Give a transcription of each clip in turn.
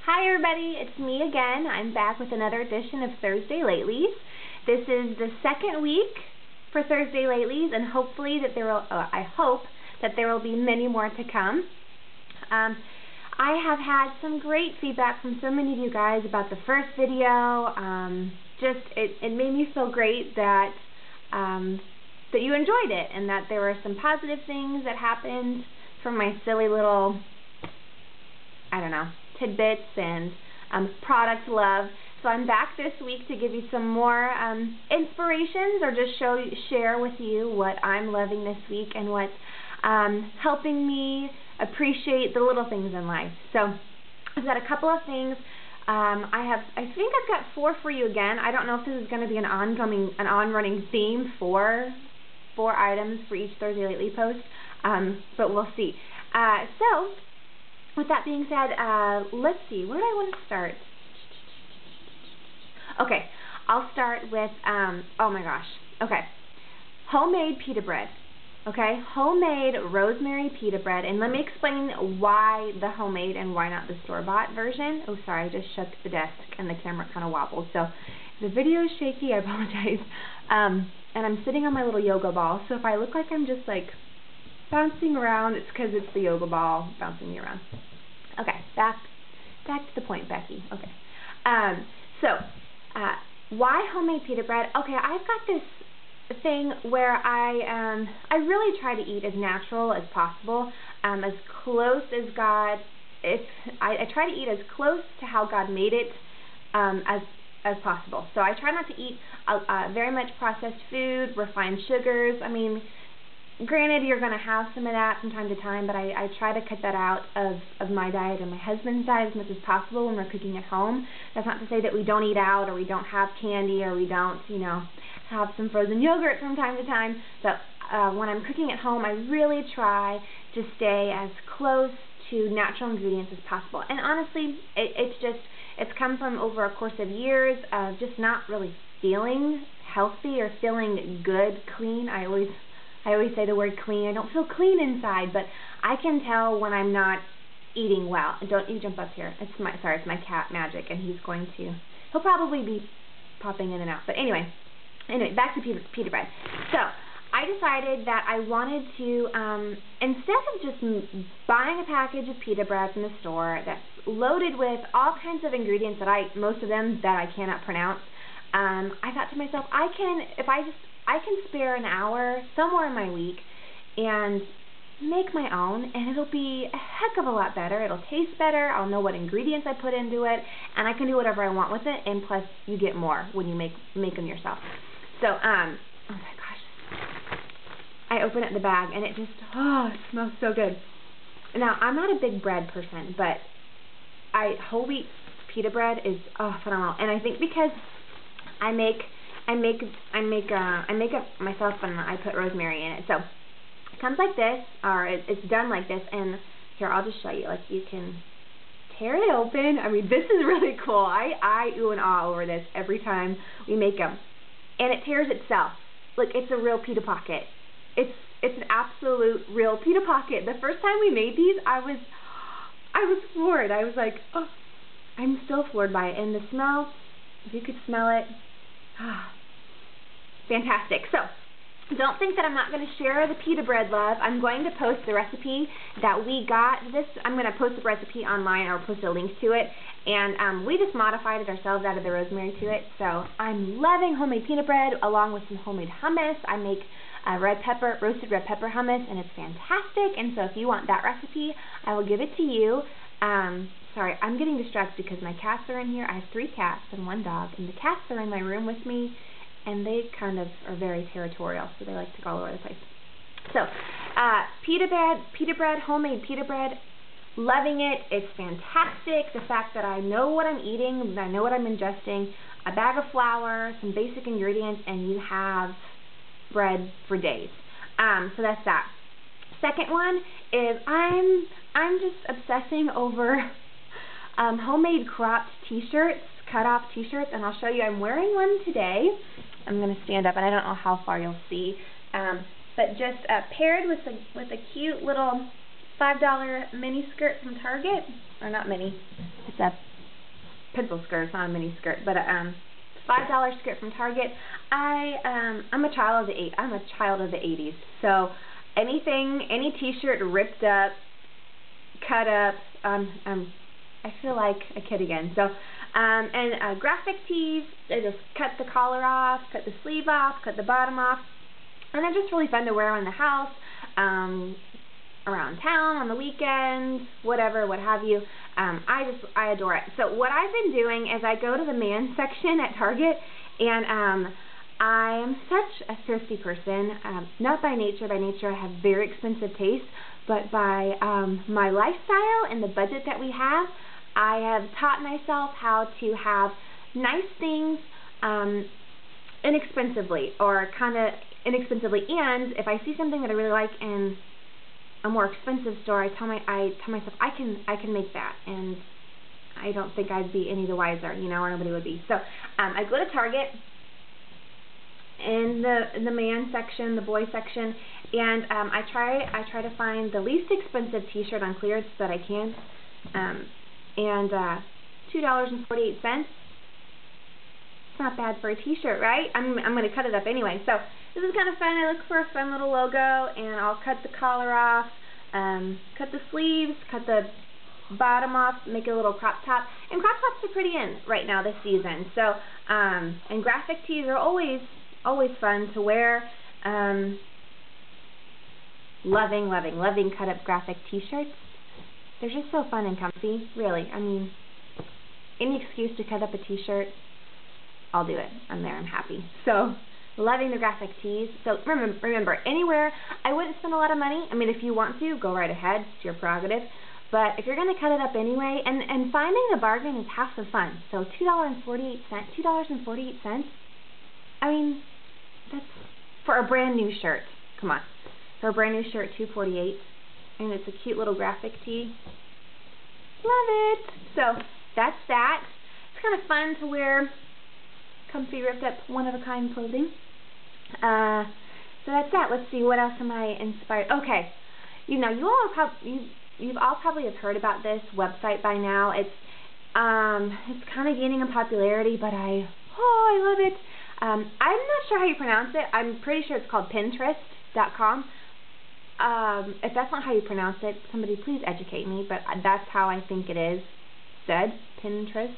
Hi everybody, it's me again. I'm back with another edition of Thursday Latelies. This is the second week for Thursday Latelies, and hopefully that I hope that there will be many more to come. I have had some great feedback from so many of you guys about the first video. It made me feel great that that you enjoyed it and that there were some positive things that happened from my silly little, I don't know, tidbits and product love. So I'm back this week to give you some more inspirations, or just share with you what I'm loving this week and what's helping me appreciate the little things in life. So I've got a couple of things. I think I've got 4 for you again. I don't know if this is going to be an on-running theme for 4 items for each Thursday Lately post, but we'll see. So with that being said, let's see, where do I want to start? Okay, I'll start with, oh my gosh, okay, homemade pita bread, okay, homemade rosemary pita bread, and let me explain why the homemade and why not the store-bought version. Oh, sorry, I just shook the desk and the camera kind of wobbled, so if the video is shaky, I apologize, and I'm sitting on my little yoga ball, so if I look like I'm just like bouncing around, it's because it's the yoga ball bouncing me around. Okay, back to the point, Becky. Okay, why homemade pita bread? Okay, I've got this thing where I really try to eat as natural as possible, as close as God. I try to eat as close to how God made it as possible. So I try not to eat very much processed food, refined sugars. I mean, granted, you're going to have some of that from time to time, but I try to cut that out of my diet and my husband's diet as much as possible when we're cooking at home. That's not to say that we don't eat out, or we don't have candy, or we don't, have some frozen yogurt from time to time. But when I'm cooking at home, I really try to stay as close to natural ingredients as possible. And honestly, it's come from over a course of years of just not really feeling healthy or feeling good, clean. I always say the word clean. I don't feel clean inside, but I can tell when I'm not eating well. Don't you jump up here. It's my cat Magic, and he'll probably be popping in and out. But anyway, back to pita bread. So I decided that I wanted to, instead of just buying a package of pita bread from the store that's loaded with all kinds of ingredients most of them that I cannot pronounce, I thought to myself, I can spare an hour somewhere in my week and make my own, and it'll be a heck of a lot better. It'll taste better. I'll know what ingredients I put into it, and I can do whatever I want with it, and plus you get more when you make them yourself. So, oh my gosh, I open up the bag, and it just, it smells so good. Now, I'm not a big bread person, but whole wheat pita bread is phenomenal, and I think because I make it myself, and I put rosemary in it. So it comes like this, or it's done like this, and here, I'll just show you. Like, you can tear it open. I mean, this is really cool. I ooh and ah over this every time we make them. And it tears itself. Look, it's a real pita pocket. It's an absolute real pita pocket. The first time we made these, I was floored. I was like, oh, I'm still floored by it. And the smell, if you could smell it, fantastic. So don't think that I'm not going to share the pita bread love. I'm going to post the recipe that we got. I'm going to post the recipe online, or post a link to it, and we just modified it ourselves, added the rosemary to it. So I'm loving homemade pita bread along with some homemade hummus. I make roasted red pepper hummus, and it's fantastic. And so if you want that recipe, I will give it to you. Sorry, I'm getting distracted because my cats are in here. I have 3 cats and 1 dog, and the cats are in my room with me, and they kind of are very territorial, so they like to go all over the place. So, pita bread, homemade pita bread, loving it. It's fantastic. The fact that I know what I'm eating, I know what I'm ingesting, a bag of flour, some basic ingredients, and you have bread for days. So that's that. Second one is I'm just obsessing over homemade cropped t-shirts, cut-off t-shirts, and I'll show you. I'm wearing one today. I'm going to stand up, and I don't know how far you'll see, but just paired with a cute little $5 mini skirt from Target, or not mini, it's a pencil skirt. It's not a mini skirt, but $5 skirt from Target. I'm a child of the 80s. So anything, any T-shirt ripped up, cut up, I feel like a kid again. So and graphic tees, they just cut the collar off, cut the sleeve off, cut the bottom off, and they're just really fun to wear around the house, around town, on the weekends, whatever, what have you. I adore it. So what I've been doing is I go to the man section at Target, and I am such a thrifty person, not by nature. By nature, I have very expensive taste, but by my lifestyle and the budget that we have, I have taught myself how to have nice things inexpensively, or kind of inexpensively. And if I see something that I really like in a more expensive store, I tell myself I can make that, and I don't think I'd be any the wiser, you know, or nobody would be. So I go to Target in the man section, the boy section, and I try to find the least expensive T-shirt on clearance that I can, and $2.48. It's not bad for a T-shirt, right? I'm going to cut it up anyway. So this is kind of fun. I look for a fun little logo, and I'll cut the collar off, cut the sleeves, cut the bottom off, make it a little crop top. And crop tops are pretty in right now this season. So and graphic tees are always fun to wear. Loving cut up graphic T-shirts. They're just so fun and comfy, really. I mean, any excuse to cut up a T-shirt, I'll do it. I'm there. I'm happy. So, loving the graphic tees. So, remember, anywhere, I wouldn't spend a lot of money. I mean, if you want to, go right ahead. It's your prerogative. But if you're going to cut it up anyway, and finding the bargain is half the fun. So, $2.48. I mean, that's for a brand new shirt. Come on. For a brand new shirt, $2.48. And it's a cute little graphic tee. Love it. So that's that. It's kind of fun to wear comfy, ripped up, one-of-a-kind clothing. So that's that. Let's see, what else am I inspired? Okay. You know, you've all probably have heard about this website by now. It's kind of gaining in popularity, but I love it. I'm not sure how you pronounce it. I'm pretty sure it's called Pinterest.com. If that's not how you pronounce it, somebody please educate me, but that's how I think it is said, Pinterest.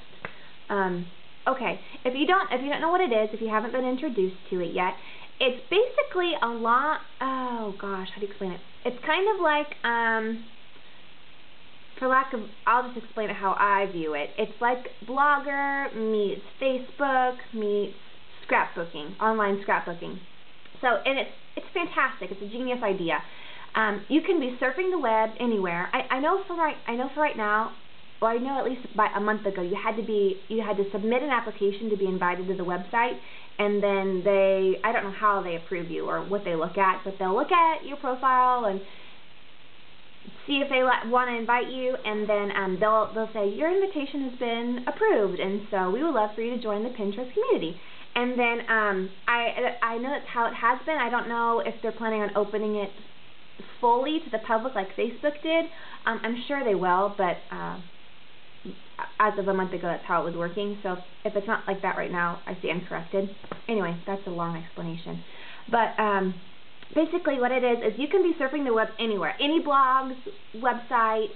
Okay, if you don't know what it is, if you haven't been introduced to it yet, it's basically a lot, oh gosh, how do you explain it? It's kind of like, I'll just explain it how I view it. It's like Blogger meets Facebook meets scrapbooking, online scrapbooking. So, and it's fantastic. It's a genius idea. You can be surfing the web anywhere. I know for right now, well, I know at least by a month ago, you had to submit an application to be invited to the website, and then I don't know how they approve you or what they look at, but they'll look at your profile and see if they want to invite you, and then they'll say your invitation has been approved, and so we would love for you to join the Pinterest community. And then I know that's how it has been. I don't know if they're planning on opening it fully to the public like Facebook did. I'm sure they will, but as of a month ago, that's how it was working. So if it's not like that right now, I stand corrected. Anyway, that's a long explanation. But basically what it is you can be surfing the web anywhere. Any blogs, website,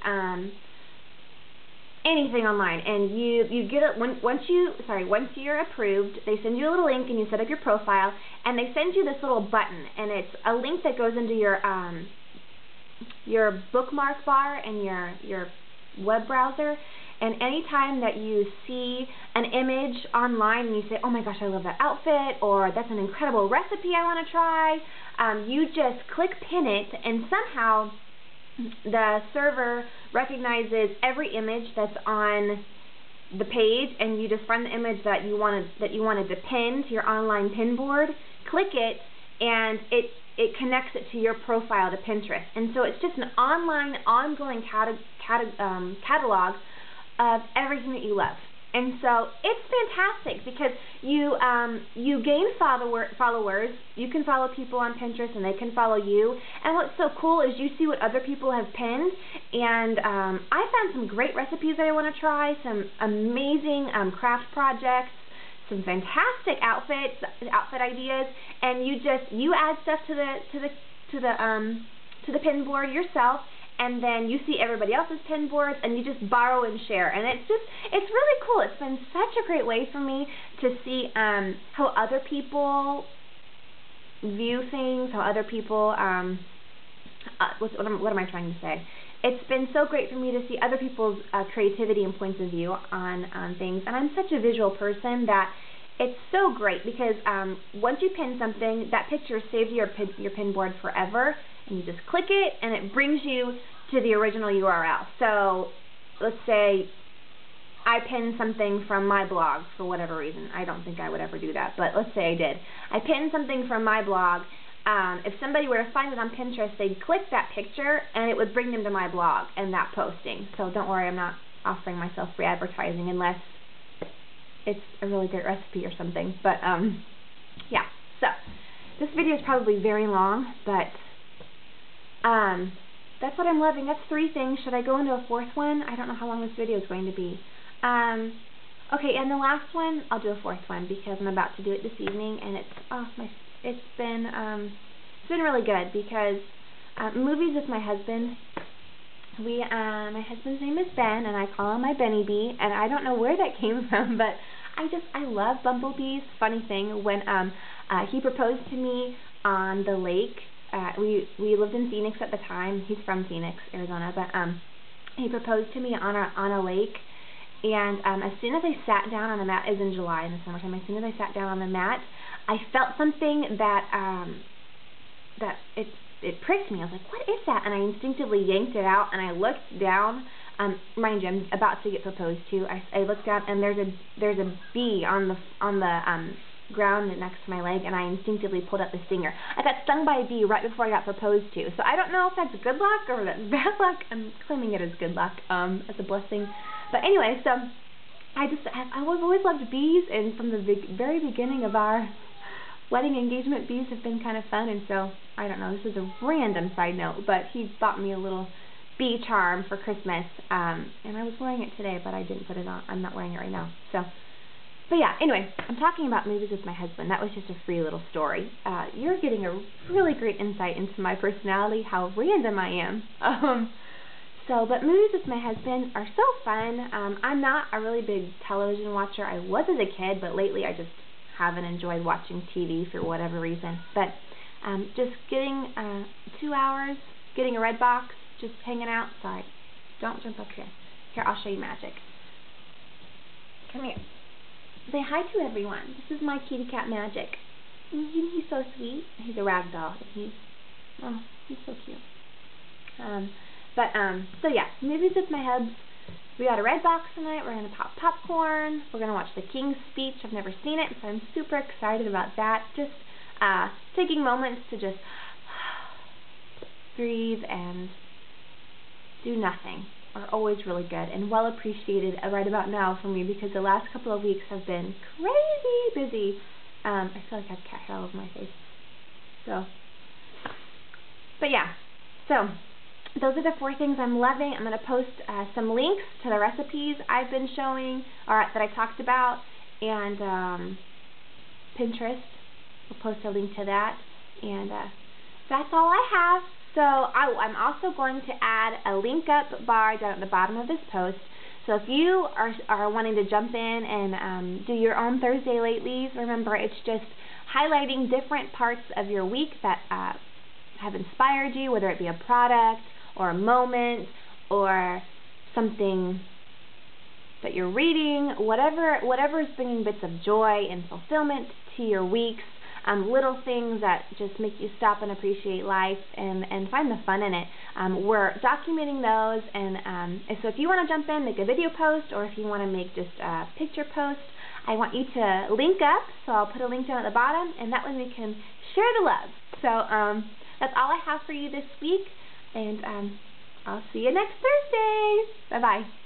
anything online, and you get it once you're approved, they send you a little link and you set up your profile, and they send you this little button, and it's a link that goes into your bookmark bar and your web browser. And anytime that you see an image online and you say, oh my gosh, I love that outfit, or that's an incredible recipe I want to try, you just click pin it, and somehow the server recognizes every image that's on the page, and you just find the image that you wanted to pin to your online pin board, click it, and it connects it to your profile to Pinterest. And so it's just an online, ongoing catalog of everything that you love. And so it's fantastic because you gain followers. You can follow people on Pinterest and they can follow you. And what's so cool is you see what other people have pinned. And I found some great recipes that I want to try, some amazing craft projects, some fantastic outfit ideas, and you add stuff to the pin board yourself. And then you see everybody else's pin boards, and you just borrow and share. And it's really cool. It's been such a great way for me to see how other people view things, how other people, what am I trying to say? It's been so great for me to see other people's creativity and points of view on things. And I'm such a visual person that it's so great because once you pin something, that picture is saved to your pin board forever. And you just click it, and it brings you to the original URL. So let's say I pinned something from my blog for whatever reason. I don't think I would ever do that, but let's say I did. I pinned something from my blog. If somebody were to find it on Pinterest, they'd click that picture, and it would bring them to my blog and that posting. So don't worry, I'm not offering myself free advertising unless it's a really great recipe or something. But yeah, so this video is probably very long, but that's what I'm loving. That's 3 things. Should I go into a 4th one? I don't know how long this video is going to be. Okay, and the last one, I'll do a 4th one because I'm about to do it this evening, and it's been really good because movies with my husband. My husband's name is Ben, and I call him my Benny Bee, and I don't know where that came from, but I love bumblebees. Funny thing, when he proposed to me on the lake. We lived in Phoenix at the time. He's from Phoenix, Arizona, but he proposed to me on a lake, and as soon as I sat down on the mat, it was in July in the summertime. As soon as I sat down on the mat, I felt something that it pricked me. I was like, "What is that?" And I instinctively yanked it out, and I looked down. Mind you, I'm about to get proposed to. I looked down, and there's a bee on the ground next to my leg, and I instinctively pulled out the stinger. I got stung by a bee right before I got proposed to, so I don't know if that's good luck or that's bad luck. I'm claiming it as good luck, as a blessing. But anyway, so I've always loved bees, and from the very beginning of our wedding engagement, bees have been kind of fun, and so, I don't know, this is a random side note, but he bought me a little bee charm for Christmas, and I was wearing it today, but I didn't put it on. I'm not wearing it right now, so. But yeah, anyway, I'm talking about movies with my husband. That was just a free little story. You're getting a really great insight into my personality, how random I am. But movies with my husband are so fun. I'm not a really big television watcher. I was as a kid, but lately I just haven't enjoyed watching TV for whatever reason. But just getting 2 hours, getting a red box, just hanging out. Sorry, don't jump up here. Here, I'll show you magic. Come here. Say hi to everyone. This is my kitty cat Magic. He's so sweet. He's a rag doll. He's so cute. So yeah, movies with my hubs. We got a red box tonight. We're gonna pop popcorn. We're gonna watch The King's Speech. I've never seen it, so I'm super excited about that. Just taking moments to just breathe and do nothing are always really good and well appreciated right about now for me because the last couple of weeks have been crazy busy. I feel like I have cat hair all over my face. But yeah, so those are the 4 things I'm loving. I'm going to post some links to the recipes I've been showing or that I talked about, and Pinterest. We'll post a link to that, and that's all I have. So I'm also going to add a link up bar down at the bottom of this post. So if you are wanting to jump in and do your own Thursday Latelies, remember it's just highlighting different parts of your week that have inspired you, whether it be a product or a moment or something that you're reading, whatever is bringing bits of joy and fulfillment to your weeks. Little things that just make you stop and appreciate life and find the fun in it. We're documenting those, and so if you want to jump in, make a video post, or if you want to make just a picture post, I want you to link up, so I'll put a link down at the bottom, and that way we can share the love. So that's all I have for you this week, and I'll see you next Thursday. Bye-bye.